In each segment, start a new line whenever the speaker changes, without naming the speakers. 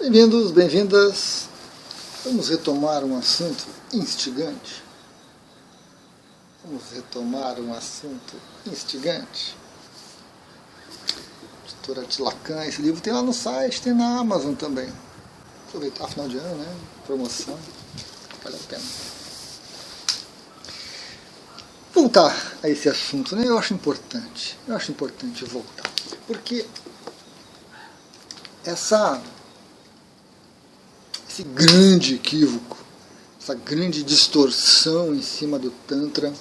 Bem-vindos, bem-vindas. Vamos retomar um assunto instigante. Editora Tilacan, esse livro tem lá no site, tem na Amazon também. Aproveitar final de ano, né? Promoção, vale a pena. Voltar a esse assunto, né? Eu acho importante voltar. Porque esse grande equívoco, essa grande distorção em cima do Tantra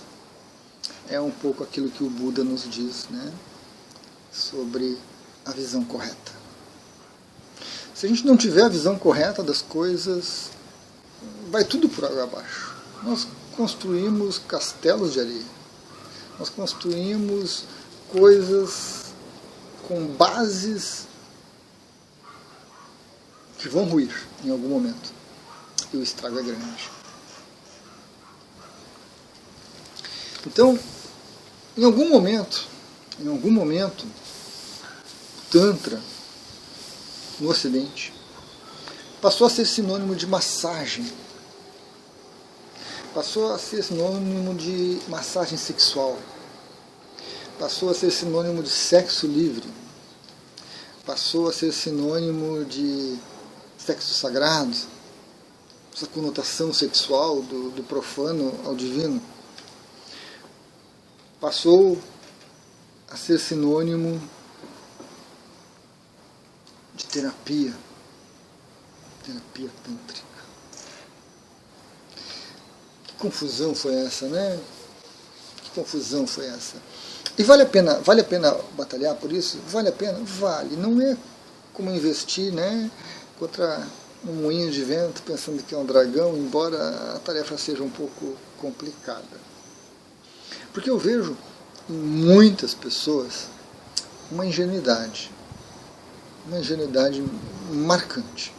é um pouco aquilo que o Buda nos diz, né, sobre a visão correta. Se a gente não tiver a visão correta das coisas, vai tudo por água abaixo. Nós construímos castelos de areia. Nós construímos coisas com bases que vão ruir em algum momento. E o estrago é grande. Então, em algum momento, o Tantra, no Ocidente, passou a ser sinônimo de massagem. Passou a ser sinônimo de massagem sexual. Passou a ser sinônimo de sexo livre. Passou a ser sinônimo de sexo sagrado, essa conotação sexual do profano ao divino. Passou a ser sinônimo de terapia tântrica. Que confusão foi essa, né? Que confusão foi essa? E vale a pena batalhar por isso? Vale a pena? Vale. Não é como investir, né, contra um moinho de vento pensando que é um dragão, embora a tarefa seja um pouco complicada. Porque eu vejo em muitas pessoas uma ingenuidade marcante.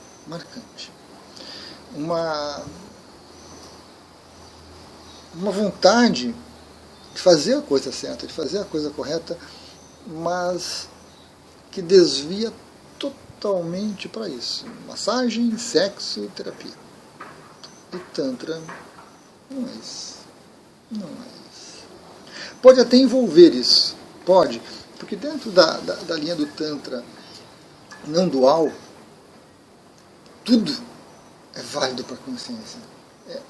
Uma vontade de fazer a coisa certa, de fazer a coisa correta, mas que desvia totalmente para isso. Massagem, sexo, terapia. E Tantra não é isso. Pode até envolver isso. Pode. Porque dentro da linha do Tantra não dual, tudo é válido para a consciência.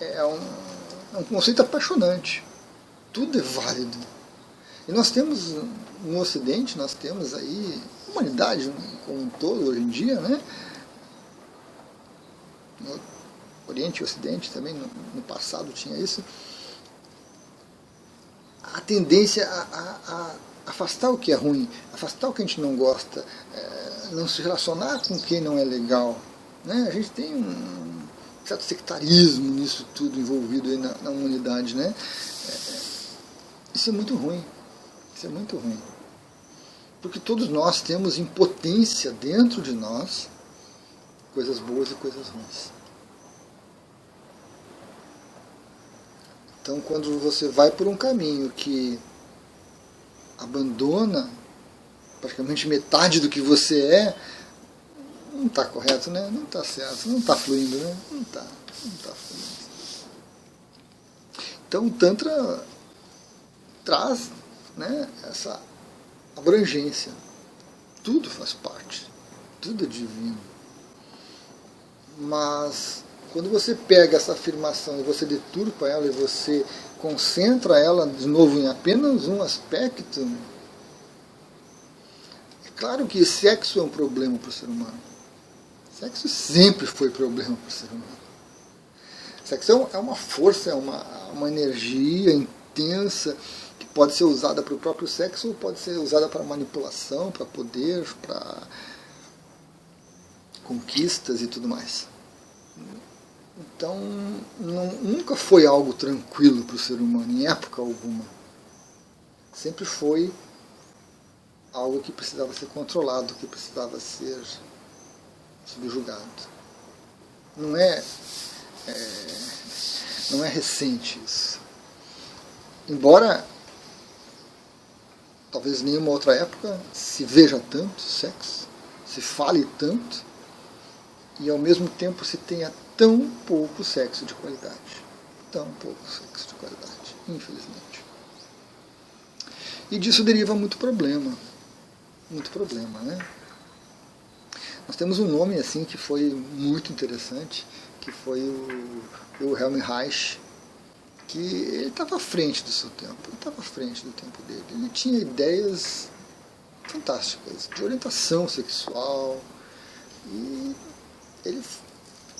É um conceito apaixonante. Tudo é válido. E nós temos, no Ocidente, nós temos aí, a humanidade como um todo, hoje em dia, né? No Oriente e Ocidente também, no passado tinha isso, a tendência a afastar o que é ruim, afastar o que a gente não gosta, não se relacionar com quem não é legal. Né? A gente tem um certo sectarismo nisso tudo envolvido aí na humanidade. Né? Isso é muito ruim. Porque todos nós temos em potência dentro de nós coisas boas e coisas ruins. Então, quando você vai por um caminho que abandona praticamente metade do que você é, não está correto, né? Não está certo, não está fluindo, né? Não está fluindo. Então, o Tantra traz, né, essa abrangência. Tudo faz parte, tudo é divino. Mas quando você pega essa afirmação e você deturpa ela e você concentra ela de novo em apenas um aspecto, é claro que sexo é um problema para o ser humano. Sexo sempre foi problema para o ser humano. Sexo é uma força, é uma energia intensa que pode ser usada para o próprio sexo ou pode ser usada para manipulação, para poder, para conquistas e tudo mais. Então, nunca foi algo tranquilo para o ser humano, em época alguma. Sempre foi algo que precisava ser controlado, que precisava ser subjugado. Não é recente isso. Embora, talvez em nenhuma outra época, se veja tanto sexo, se fale tanto, e ao mesmo tempo se tenha tão pouco sexo de qualidade. Tão pouco sexo de qualidade, infelizmente. E disso deriva muito problema, né? Nós temos um nome assim que foi muito interessante, que foi o Wilhelm Reich, que ele estava à frente do seu tempo, ele estava à frente do tempo dele. Ele tinha ideias fantásticas de orientação sexual e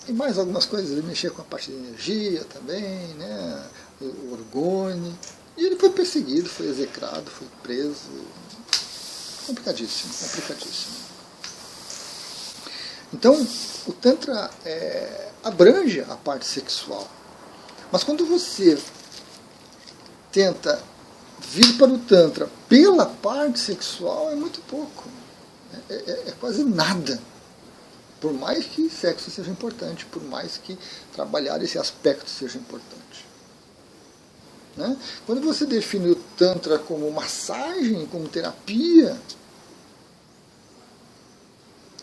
mais algumas coisas. Ele mexia com a parte de energia também, né? O orgone. E ele foi perseguido, foi execrado, foi preso. Complicadíssimo, complicadíssimo. Então, o Tantra abrange a parte sexual. Mas quando você tenta vir para o Tantra pela parte sexual, é muito pouco. É quase nada. Por mais que sexo seja importante, por mais que trabalhar esse aspecto seja importante. Né? Quando você define o Tantra como massagem, como terapia,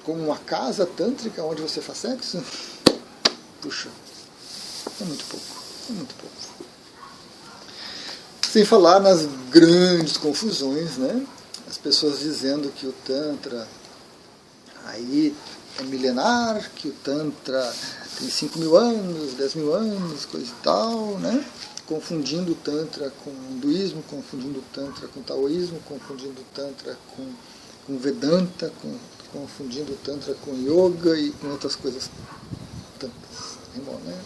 como uma casa tântrica onde você faz sexo, puxa, é muito pouco. É muito pouco. Sem falar nas grandes confusões, né? As pessoas dizendo que o Tantra aí é milenar, que o Tantra tem 5.000 anos, 10.000 anos, coisa e tal, né? Confundindo o Tantra com o hinduísmo, confundindo o Tantra com o taoísmo, confundindo o Tantra com Vedanta, confundindo o Tantra com yoga e com outras coisas tantas. É bom, né?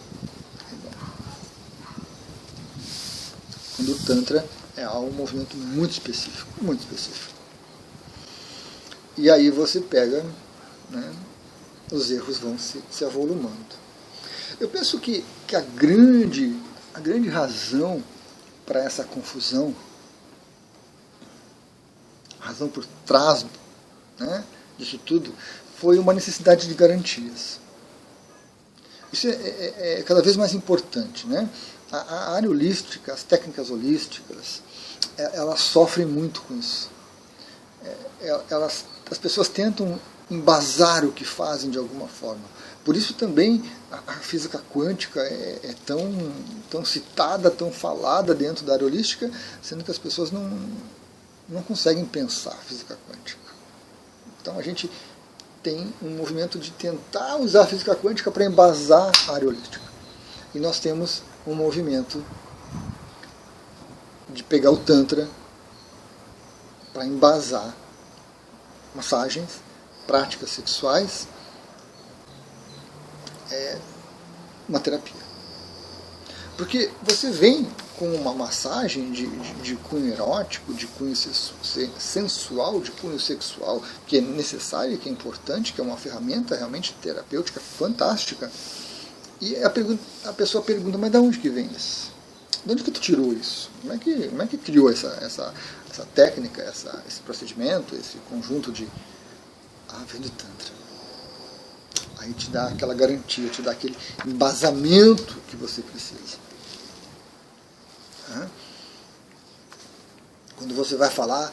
Quando o Tantra é um movimento muito específico, muito específico. E aí você pega, né, os erros vão se avolumando. Eu penso que a grande razão para essa confusão, a razão por trás, né, disso tudo, foi uma necessidade de garantias. Isso é cada vez mais importante, né? A área holística, as técnicas holísticas, elas sofrem muito com isso. As pessoas tentam embasar o que fazem de alguma forma. Por isso também a física quântica é tão citada, tão falada dentro da área holística, sendo que as pessoas não conseguem pensar a física quântica. Então a gente tem um movimento de tentar usar a física quântica para embasar a área holística. E nós temos um movimento de pegar o Tantra para embasar massagens, práticas sexuais, uma terapia. Porque você vem com uma massagem de cunho erótico, de cunho sensual, de cunho sexual, que é necessária, que é importante, que é uma ferramenta realmente terapêutica fantástica. E a pessoa pergunta, mas de onde que vem isso? De onde que tu tirou isso? Como é que criou essa técnica, esse procedimento, esse conjunto de... vem do Tantra. Aí te dá aquela garantia, te dá aquele embasamento que você precisa. Quando você vai falar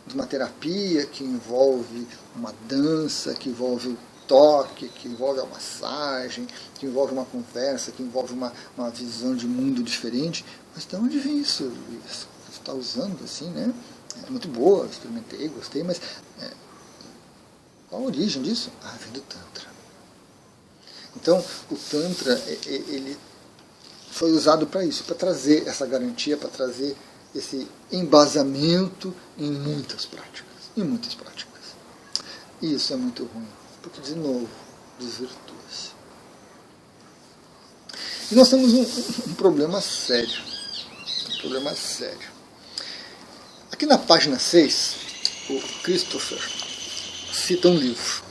de uma terapia que envolve uma dança, que envolve o toque, que envolve a massagem, que envolve uma conversa, que envolve uma visão de mundo diferente, mas de onde vem isso? Você está usando assim, né? É muito boa, experimentei, gostei, mas qual a origem disso? Vem do Tantra. Então, o Tantra, ele foi usado para isso, para trazer essa garantia, para trazer esse embasamento em muitas práticas. Em muitas práticas. E isso é muito ruim, porque, de novo, desvirtua-se. E nós temos um problema sério. Um problema sério. Aqui na página 6, o Christopher cita um livro.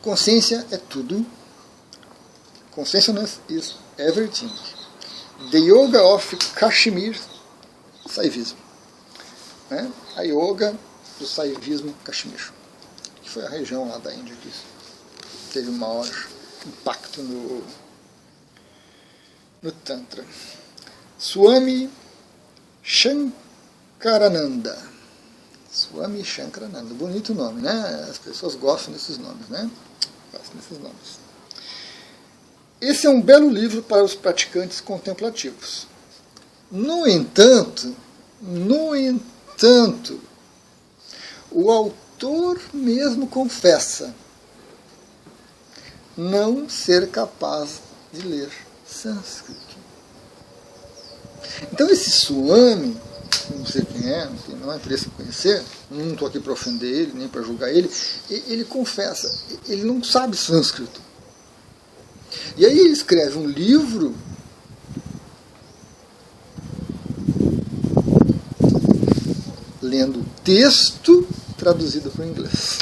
Consciência é tudo. Consciousness is everything. The Yoga of Kashmir Saivismo. Né? A yoga do Saivismo Kashmir, que foi a região lá da Índia que teve o maior impacto no Tantra. Swami Shankarananda. Swami Shankarananda, bonito nome, né? As pessoas gostam desses nomes, né? Gostam desses nomes. Esse é um belo livro para os praticantes contemplativos. No entanto, o autor mesmo confessa não ser capaz de ler sânscrito. Então esse Swami, não sei quem é, não é interesse em conhecer, não estou aqui para ofender ele, nem para julgar ele, ele confessa, ele não sabe sânscrito. E aí ele escreve um livro lendo texto traduzido para o inglês.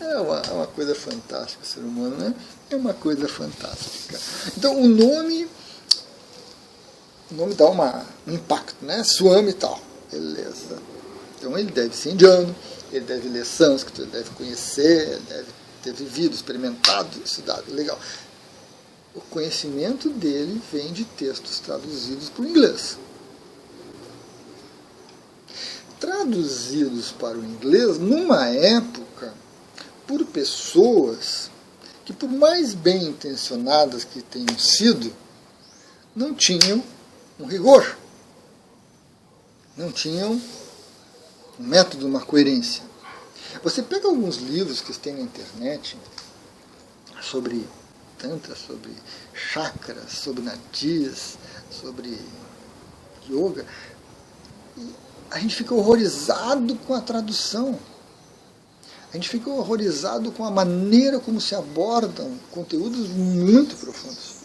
É uma coisa fantástica o ser humano, né? É uma coisa fantástica. Então o nome dá um impacto, né? Swami e tal. Beleza. Então ele deve ser indiano, ele deve ler sânscrito, ele deve conhecer, ele deve ter vivido, experimentado, estudado. Legal. O conhecimento dele vem de textos traduzidos para o inglês. Traduzidos para o inglês numa época por pessoas que, por mais bem intencionadas que tenham sido, não tinham um rigor, não tinham um método, uma coerência. Você pega alguns livros que tem na internet sobre tantra, sobre chakras, sobre nadis, sobre yoga, e a gente fica horrorizado com a tradução. A gente fica horrorizado com a maneira como se abordam conteúdos muito profundos.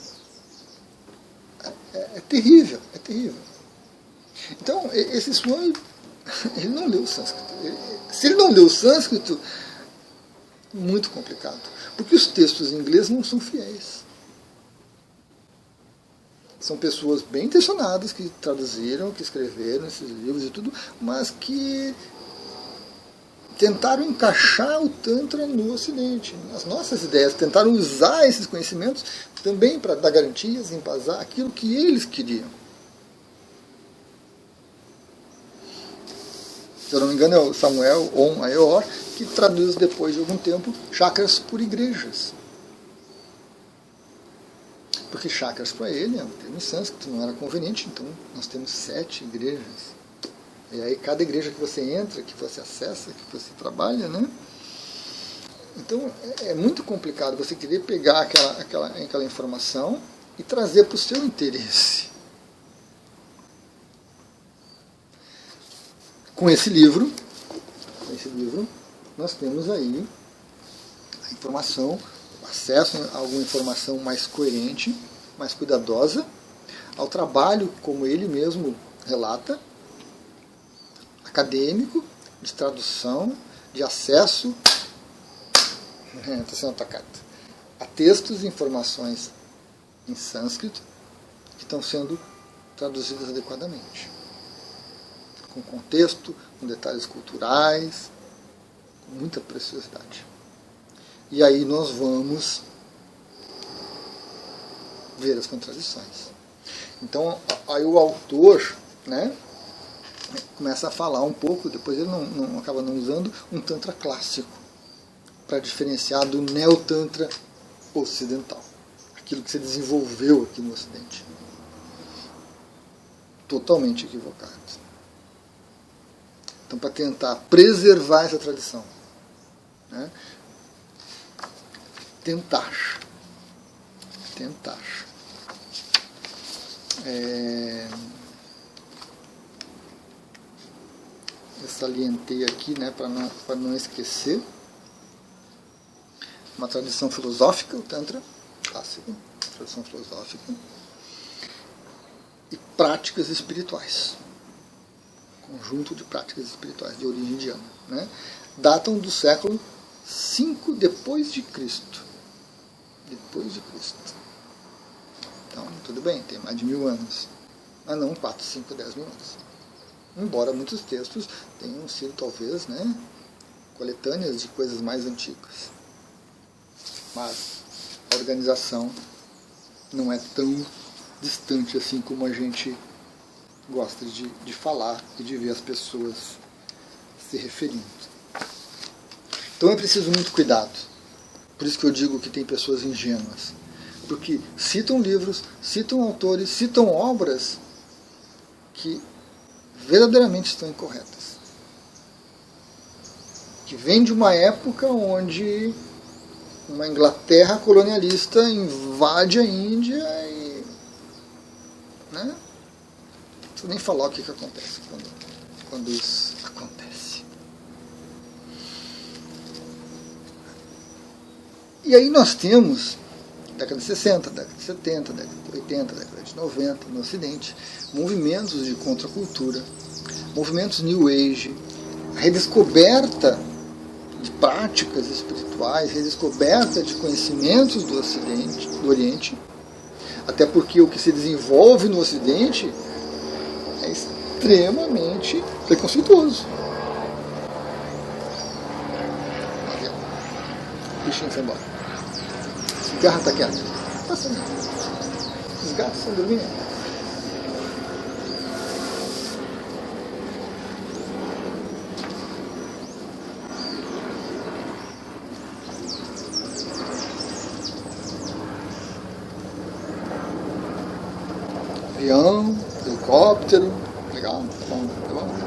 É terrível, é terrível. Então, esse Swami, ele não leu o sânscrito. Se ele não leu o sânscrito, muito complicado. Porque os textos em inglês não são fiéis. São pessoas bem intencionadas que traduziram, que escreveram esses livros e tudo, mas que tentaram encaixar o Tantra no Ocidente. As nossas ideias tentaram usar esses conhecimentos também para dar garantias, embasar aquilo que eles queriam. Se eu não me engano, é o Samuel On Ayor, que traduz depois de algum tempo chakras por igrejas. Porque chakras para ele é um termo em sânscrito, não era conveniente, então nós temos 7 igrejas. E aí cada igreja que você entra, que você acessa, que você trabalha, né? Então é muito complicado você querer pegar aquela informação e trazer para o seu interesse. Com esse livro, nós temos aí a informação, o acesso a alguma informação mais coerente, mais cuidadosa, ao trabalho, como ele mesmo relata, acadêmico, de tradução, de acesso está sendo atacado, a textos e informações em sânscrito que estão sendo traduzidas adequadamente, com contexto, com detalhes culturais, com muita preciosidade. E aí nós vamos ver as contradições. Então, aí o autor, né, começa a falar um pouco, depois ele acaba não usando um Tantra clássico para diferenciar do Neo-Tantra ocidental, aquilo que se desenvolveu aqui no Ocidente. Totalmente equivocado. Então, para tentar preservar essa tradição, né, tentar. Eu salientei aqui, né, para não esquecer. Uma tradição filosófica, o Tantra clássico, tradição filosófica, e práticas espirituais. Conjunto de práticas espirituais de origem indiana, né? Datam do século V depois de Cristo. Então, tudo bem, tem mais de 1000 anos. Mas não 4, 5, 10 mil anos. Embora muitos textos tenham sido, talvez, né, coletâneas de coisas mais antigas. Mas a organização não é tão distante assim como a gente gosta de falar e de ver as pessoas se referindo. Então é preciso muito cuidado. Por isso que eu digo que tem pessoas ingênuas. Porque citam livros, citam autores, citam obras que verdadeiramente estão incorretas. Que vem de uma época onde uma Inglaterra colonialista invade a Índia e... né? Não preciso nem falar o que acontece quando isso acontece. E aí nós temos, década de 60, década de 70, década de 80, década de 90, no Ocidente, movimentos de contracultura, movimentos New Age, a redescoberta de práticas espirituais, redescoberta de conhecimentos do Ocidente, do Oriente, até porque o que se desenvolve no Ocidente é extremamente preconceituoso. O bichinho foi embora. Cigarra está quieto. Está saindo. Os gatos estão dormindo. Avião, helicóptero, legal, tá bom, tá bom.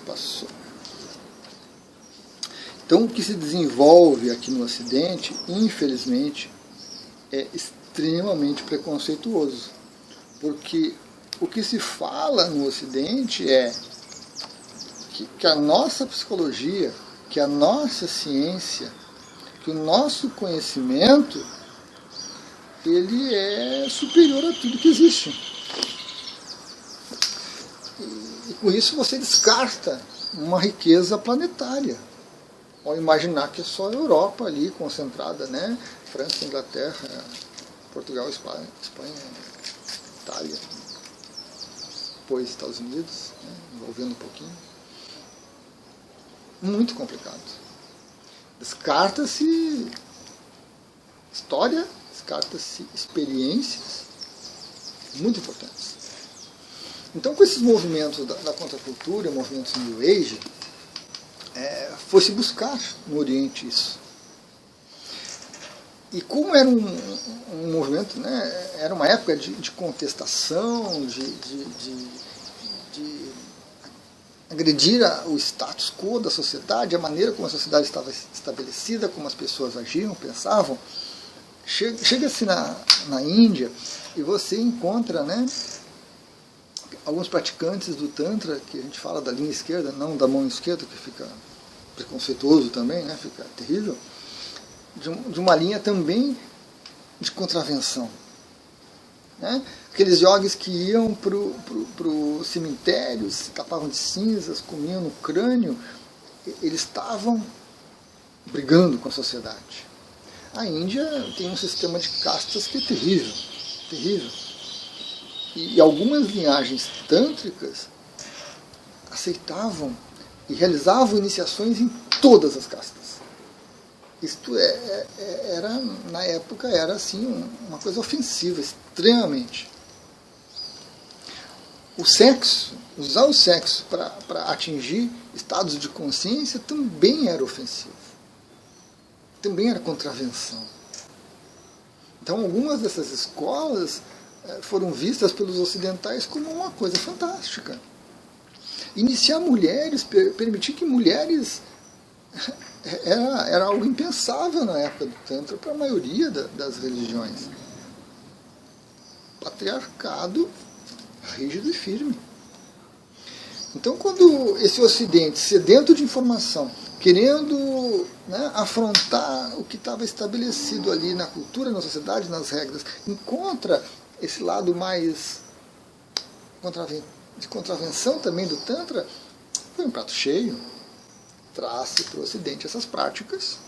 Passou. Então, o que se desenvolve aqui no Ocidente, infelizmente, é extremamente preconceituoso. Porque o que se fala no Ocidente é que a nossa psicologia, que a nossa ciência, que o nosso conhecimento, ele é superior a tudo que existe. E com isso você descarta uma riqueza planetária, ao imaginar que é só a Europa ali concentrada, né? França, Inglaterra, Portugal, Espanha, Itália, depois Estados Unidos, né? Envolvendo um pouquinho. Muito complicado. Descarta-se história, descarta-se experiências muito importantes. Então, com esses movimentos da contracultura, movimentos New Age, foi-se buscar no Oriente isso. E como era um movimento, né, era uma época de contestação, de agredir o status quo da sociedade, a maneira como a sociedade estava estabelecida, como as pessoas agiam, pensavam, chega-se na Índia e você encontra, né, alguns praticantes do Tantra, que a gente fala da linha esquerda, não da mão esquerda, que fica preconceituoso também, né, fica terrível, de uma linha também de contravenção. Né? Aqueles yogis que iam para o cemitério, se tapavam de cinzas, comiam no crânio, eles estavam brigando com a sociedade. A Índia tem um sistema de castas que é terrível, terrível. E algumas linhagens tântricas aceitavam e realizavam iniciações em todas as castas. Isto era, na época, era assim, uma coisa ofensiva, extremamente. O sexo, usar o sexo para atingir estados de consciência também era ofensivo. Também era contravenção. Então, algumas dessas escolas foram vistas pelos ocidentais como uma coisa fantástica. Iniciar mulheres, permitir que mulheres... Era algo impensável na época do Tantra para a maioria das religiões. Patriarcado rígido e firme. Então, quando esse Ocidente, sedento de informação, querendo, né, afrontar o que estava estabelecido ali na cultura, na sociedade, nas regras, encontra esse lado mais de contravenção também do Tantra, foi um prato cheio. Traz-se para o Ocidente essas práticas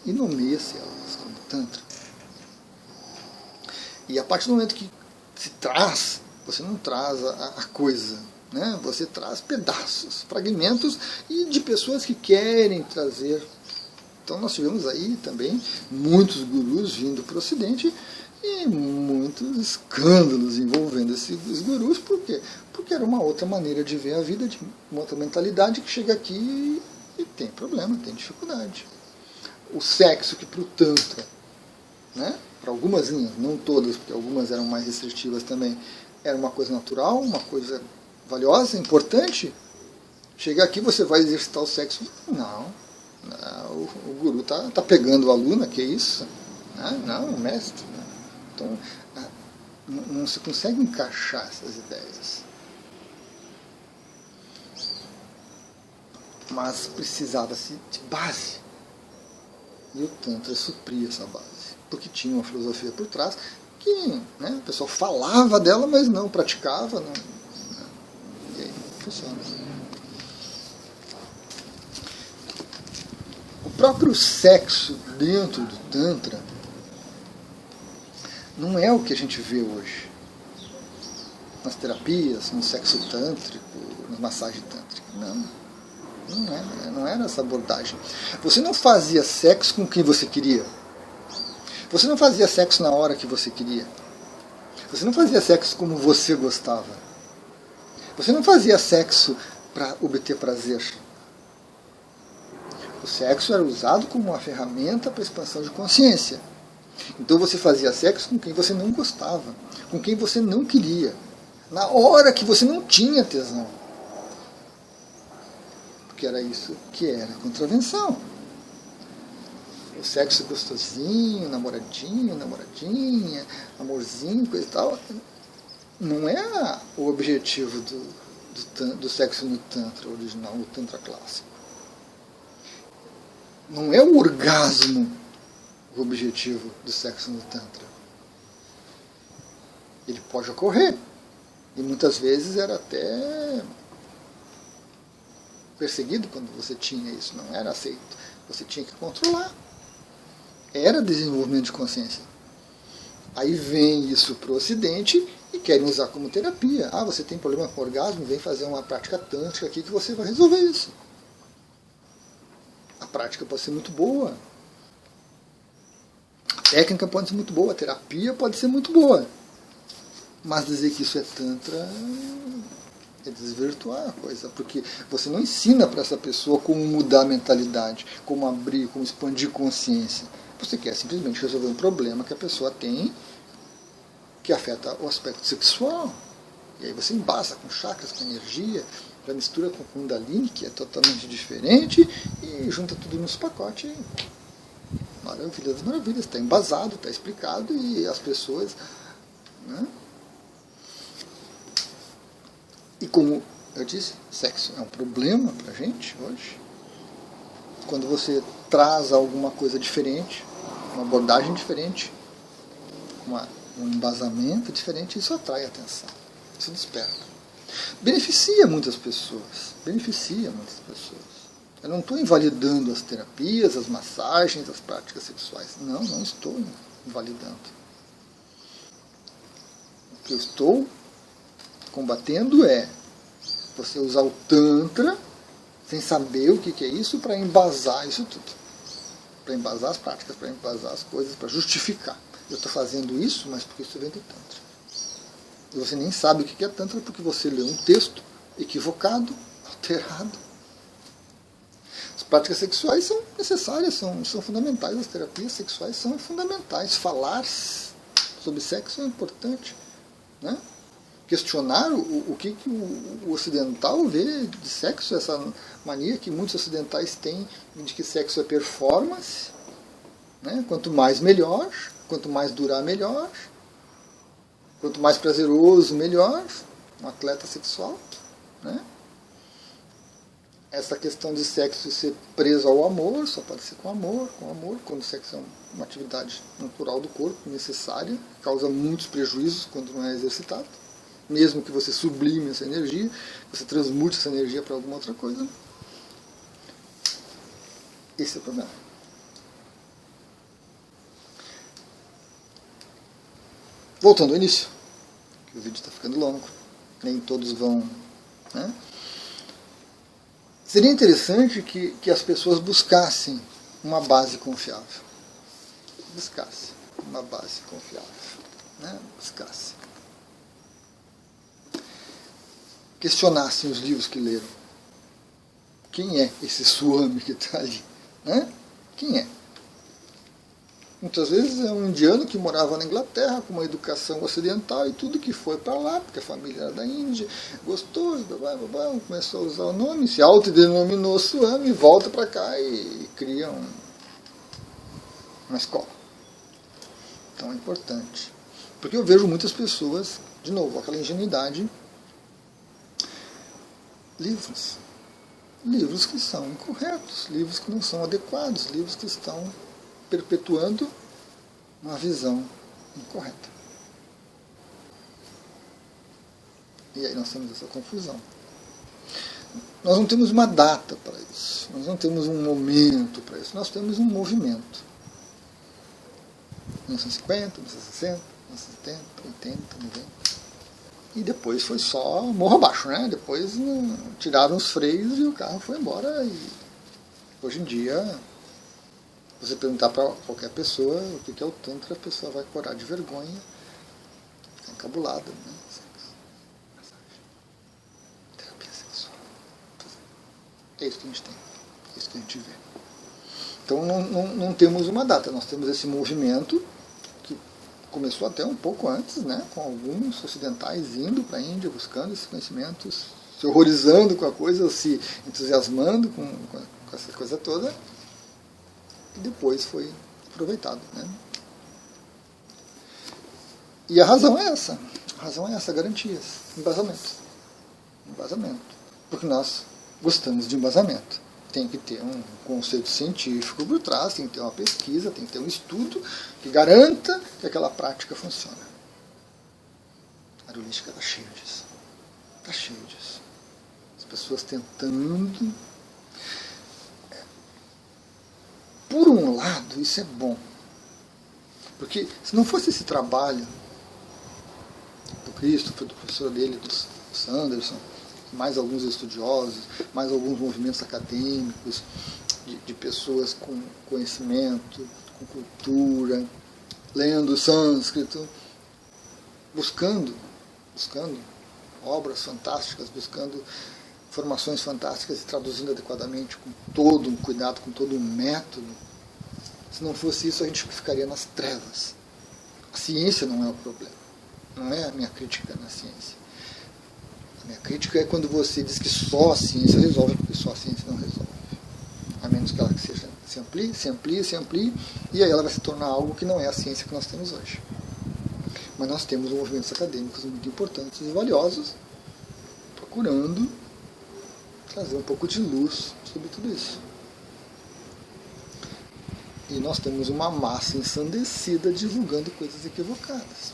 e nomeia-se elas como Tantra. E a partir do momento que se traz, você não traz a coisa, né? Você traz pedaços, fragmentos e de pessoas que querem trazer. Então nós tivemos aí também muitos gurus vindo para o Ocidente e muitos escândalos envolvendo esses gurus. Por quê? Porque era uma outra maneira de ver a vida, de uma outra mentalidade que chega aqui e tem problema, tem dificuldade. O sexo que para o Tantra, né, para algumas linhas, não todas, porque algumas eram mais restritivas também, era uma coisa natural, uma coisa valiosa, importante. Chega aqui, você vai exercitar o sexo. Não, o guru tá pegando o aluno, que é isso? Não, o mestre. Né? Então, não se consegue encaixar essas ideias. Mas precisava-se de base. E o Tantra supria essa base. Porque tinha uma filosofia por trás que, né, o pessoal falava dela, mas não praticava. Não, e aí funciona. O próprio sexo dentro do Tantra não é o que a gente vê hoje. Nas terapias, no sexo tântrico, na massagem tântrica. Não era essa abordagem. Você não fazia sexo com quem você queria. Você não fazia sexo na hora que você queria. Você não fazia sexo como você gostava. Você não fazia sexo para obter prazer. O sexo era usado como uma ferramenta para expansão de consciência. Então você fazia sexo com quem você não gostava, com quem você não queria, na hora que você não tinha tesão. Porque era isso que era contravenção. O sexo gostosinho, namoradinha, amorzinho, coisa e tal, não é o objetivo do sexo no Tantra original, no Tantra clássico. Não é o orgasmo o objetivo do sexo no Tantra. Ele pode ocorrer. E muitas vezes era até perseguido quando você tinha isso. Não era aceito. Você tinha que controlar. Era desenvolvimento de consciência. Aí vem isso para o Ocidente e querem usar como terapia. Você tem problema com orgasmo? Vem fazer uma prática tântrica aqui que você vai resolver isso. A prática pode ser muito boa. A técnica pode ser muito boa. A terapia pode ser muito boa. Mas dizer que isso é Tantra é desvirtuar a coisa. Porque você não ensina para essa pessoa como mudar a mentalidade, como abrir, como expandir consciência. Você quer simplesmente resolver um problema que a pessoa tem que afeta o aspecto sexual. E aí você embasa com chakras, com energia, já mistura com Kundalini, que é totalmente diferente, e junta tudo nesse pacote. Maravilha das maravilhas. Está embasado, está explicado, e as pessoas... Né? E como eu disse, sexo é um problema para a gente hoje. Quando você traz alguma coisa diferente, uma abordagem diferente, um embasamento diferente, isso atrai atenção, isso desperta. Beneficia muitas pessoas. Eu não estou invalidando as terapias, as massagens, as práticas sexuais. Não estou invalidando. O que eu estou combatendo é você usar o Tantra sem saber o que é isso para embasar isso tudo. Para embasar as práticas, para embasar as coisas, para justificar. Eu estou fazendo isso, mas porque isso vem do Tantra. E você nem sabe o que é Tantra porque você leu um texto equivocado, alterado. As práticas sexuais são necessárias, são fundamentais. As terapias sexuais são fundamentais. Falar sobre sexo é importante. Né? Questionar o que o ocidental vê de sexo, essa mania que muitos ocidentais têm de que sexo é performance. Né? Quanto mais melhor, quanto mais durar melhor, quanto mais prazeroso melhor, um atleta sexual. Né? Essa questão de sexo ser preso ao amor, só pode ser com amor, quando o sexo é uma atividade natural do corpo, necessária, causa muitos prejuízos quando não é exercitado. mesmo que você sublime essa energia, você transmute essa energia para alguma outra coisa. Esse é o problema. Voltando ao início, que o vídeo está ficando longo, nem todos vão... Né? Seria interessante que as pessoas buscassem uma base confiável. Buscassem uma base confiável. Né? Buscassem. Questionassem os livros que leram. Quem é esse Swami que está ali? Né? Quem é? Muitas vezes é um indiano que morava na Inglaterra com uma educação ocidental e tudo que foi para lá, porque a família era da Índia, gostou, começou a usar o nome, se autodenominou Swami, volta para cá e cria uma escola. Então é importante. Porque eu vejo muitas pessoas, de novo, aquela ingenuidade, livros que são incorretos, livros que não são adequados, livros que estão perpetuando uma visão incorreta. E aí nós temos essa confusão. Nós não temos uma data para isso, nós não temos um momento para isso, nós temos um movimento. 1950, 1960, 1970, 80, 90. E depois foi só morro abaixo, né? Depois tiraram os freios e o carro foi embora. E hoje em dia, você perguntar para qualquer pessoa o que é o Tantra, a pessoa vai corar de vergonha, ficar encabulada, né? Terapia sexual. É isso que a gente tem, é isso que a gente vê. Então não temos uma data, nós temos esse movimento que começou até um pouco antes, né? Com alguns ocidentais indo para a Índia, buscando esses conhecimentos, se horrorizando com a coisa, se entusiasmando com essa coisa toda. E depois foi aproveitado. Né? E a razão é essa. A razão é essa, garantias, embasamento. Embasamento. Porque nós gostamos de embasamento. Tem que ter um conceito científico por trás, tem que ter uma pesquisa, tem que ter um estudo que garanta que aquela prática funciona. A holística está cheia disso. Está cheia disso. As pessoas tentando... Por um lado, isso é bom. Porque se não fosse esse trabalho do Christopher, do professor dele, do Sanderson, mais alguns estudiosos, mais alguns movimentos acadêmicos, de pessoas com conhecimento, com cultura, lendo sânscrito, buscando obras fantásticas, buscando informações fantásticas e traduzindo adequadamente, com todo um cuidado, com todo um método. Se não fosse isso, a gente ficaria nas trevas. A ciência não é o problema. Não é a minha crítica na ciência. A minha crítica é quando você diz que só a ciência resolve, porque só a ciência não resolve. A menos que ela seja, se amplie, e aí ela vai se tornar algo que não é a ciência que nós temos hoje. Mas nós temos movimentos acadêmicos muito importantes e valiosos, procurando trazer um pouco de luz sobre tudo isso. E nós temos uma massa ensandecida divulgando coisas equivocadas.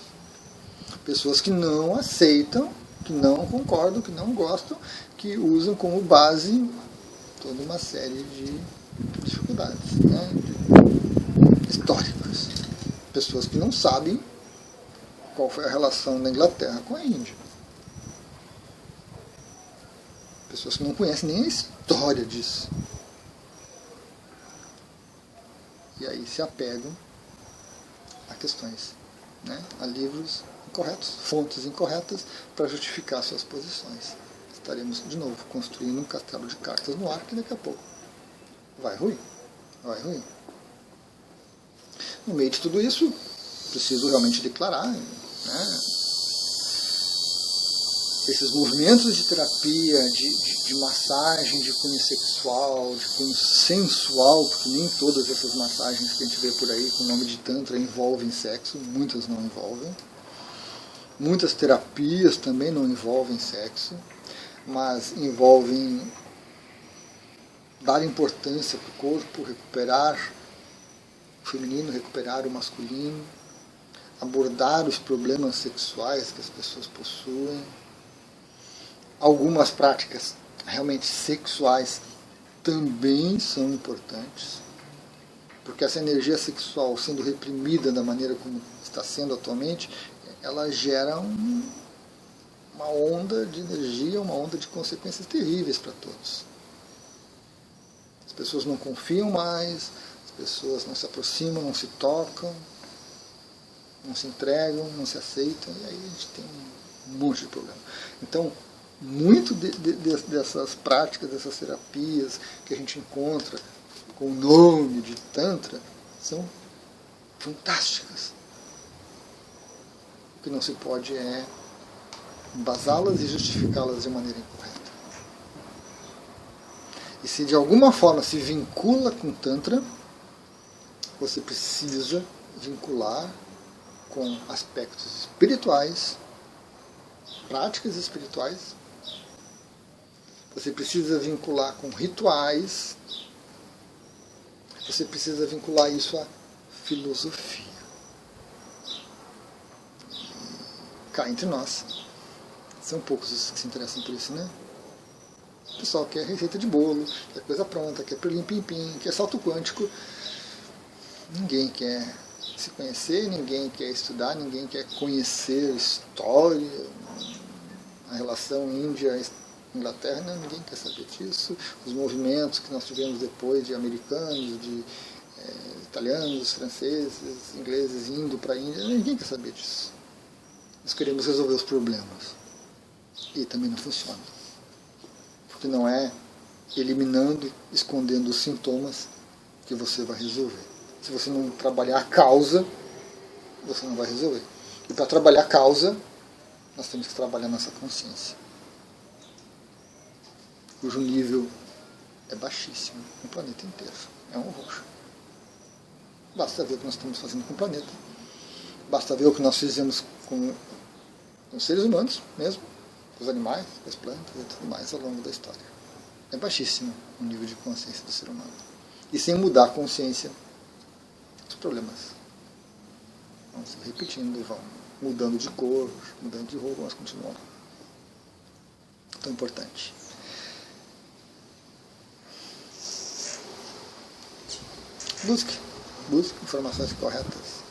Pessoas que não aceitam, que não concordam, que não gostam, que usam como base toda uma série de dificuldades, né, históricas. Pessoas que não sabem qual foi a relação da Inglaterra com a Índia. Pessoas que não conhecem nem a história disso. E aí se apegam a questões, né, a livros incorretos, fontes incorretas, para justificar suas posições. Estaremos, de novo, construindo um castelo de cartas no ar, que daqui a pouco vai ruir. Vai ruir. No meio de tudo isso, preciso realmente declarar, né, esses movimentos de terapia, de massagem, de cunho sexual, de cunho sensual, porque nem todas essas massagens que a gente vê por aí com o nome de Tantra envolvem sexo, muitas não envolvem. Muitas terapias também não envolvem sexo, mas envolvem dar importância para o corpo, recuperar o feminino, recuperar o masculino, abordar os problemas sexuais que as pessoas possuem. Algumas práticas realmente sexuais também são importantes, porque essa energia sexual, sendo reprimida da maneira como está sendo atualmente, ela gera uma onda de energia, uma onda de consequências terríveis para todos. As pessoas não confiam mais, as pessoas não se aproximam, não se tocam, não se entregam, não se aceitam, e aí a gente tem um monte de problema. Então, muito dessas práticas, dessas terapias que a gente encontra com o nome de Tantra são fantásticas. O que não se pode é embasá-las e justificá-las de maneira incorreta. E se de alguma forma se vincula com Tantra, você precisa vincular com aspectos espirituais, práticas espirituais. Você precisa vincular com rituais. Você precisa vincular isso à filosofia. Cá entre nós, são poucos os que se interessam por isso, né? O pessoal quer receita de bolo, quer coisa pronta, quer pirlim-pim-pim, quer salto quântico. Ninguém quer se conhecer, ninguém quer estudar, ninguém quer conhecer a história, a relação Índia-Inglaterra, não, ninguém quer saber disso. Os movimentos que nós tivemos depois de americanos, de italianos, franceses, ingleses indo para a Índia, ninguém quer saber disso. Nós queremos resolver os problemas. E também não funciona. Porque não é eliminando, escondendo os sintomas que você vai resolver. Se você não trabalhar a causa, você não vai resolver. E para trabalhar a causa, nós temos que trabalhar nossa consciência, cujo nível é baixíssimo no planeta inteiro. É um horror. Basta ver o que nós estamos fazendo com o planeta. Basta ver o que nós fizemos com os seres humanos mesmo, com os animais, com as plantas e tudo mais ao longo da história. É baixíssimo o nível de consciência do ser humano. E sem mudar a consciência, os problemas vão se repetindo, vão mudando de cor, mudando de roupa, mas continuam tão importante. Busque informações corretas.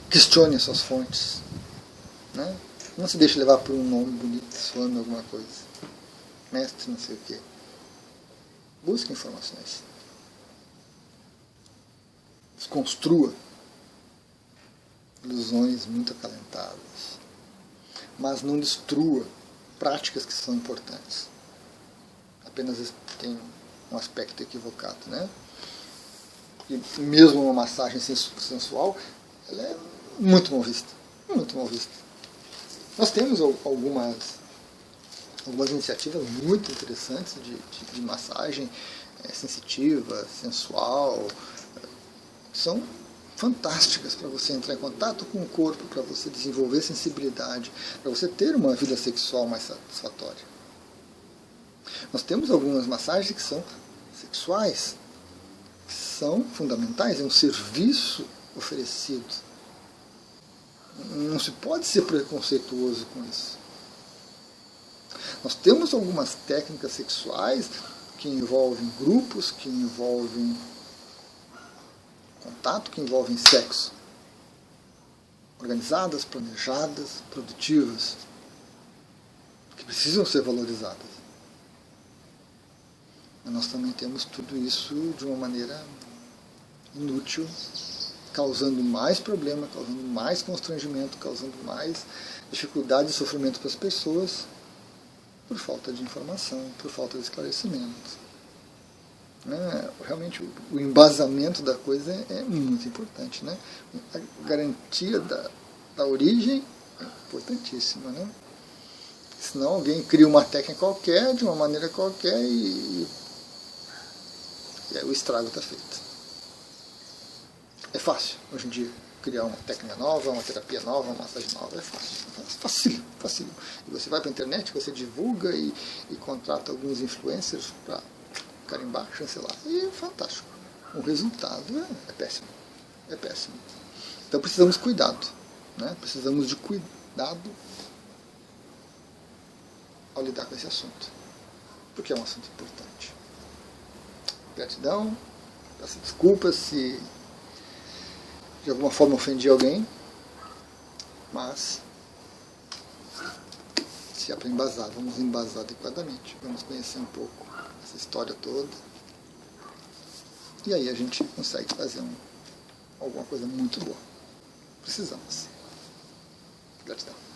Questione as suas fontes. Né? Não se deixe levar por um nome bonito, soando alguma coisa. Mestre, não sei o quê. Busque informações. Desconstrua ilusões muito acalentadas. Mas não destrua práticas que são importantes. Apenas tem um aspecto equivocado, né? E mesmo uma massagem sensual, ela é muito mal vista. Muito mal vista. Nós temos algumas iniciativas muito interessantes de massagem sensitiva, sensual. São fantásticas para você entrar em contato com o corpo, para você desenvolver sensibilidade, para você ter uma vida sexual mais satisfatória. Nós temos algumas massagens que são sexuais, que são fundamentais, é um serviço oferecido. Não se pode ser preconceituoso com isso. Nós temos algumas técnicas sexuais que envolvem grupos, que envolvem contato, que envolvem sexo. Organizadas, planejadas, produtivas, que precisam ser valorizadas. Mas nós também temos tudo isso de uma maneira inútil, causando mais problema, causando mais constrangimento, causando mais dificuldade e sofrimento para as pessoas, por falta de informação, por falta de esclarecimento. Realmente o embasamento da coisa é muito importante. Né? A garantia da origem é importantíssima. Né? Senão alguém cria uma técnica qualquer, de uma maneira qualquer, e aí o estrago está feito. É fácil, hoje em dia, criar uma técnica nova, uma terapia nova, uma massagem nova. É fácil, facílimo, facílimo. E você vai para a internet, você divulga e contrata alguns influencers para carimbar, chancelar. E é fantástico. O resultado é péssimo. É péssimo. Então precisamos de cuidado, né? Precisamos de cuidado ao lidar com esse assunto, porque é um assunto importante. Gratidão, peço desculpas se de alguma forma ofendi alguém, mas se é para embasar, vamos embasar adequadamente, vamos conhecer um pouco essa história toda, e aí a gente consegue fazer alguma coisa muito boa. Precisamos. Gratidão.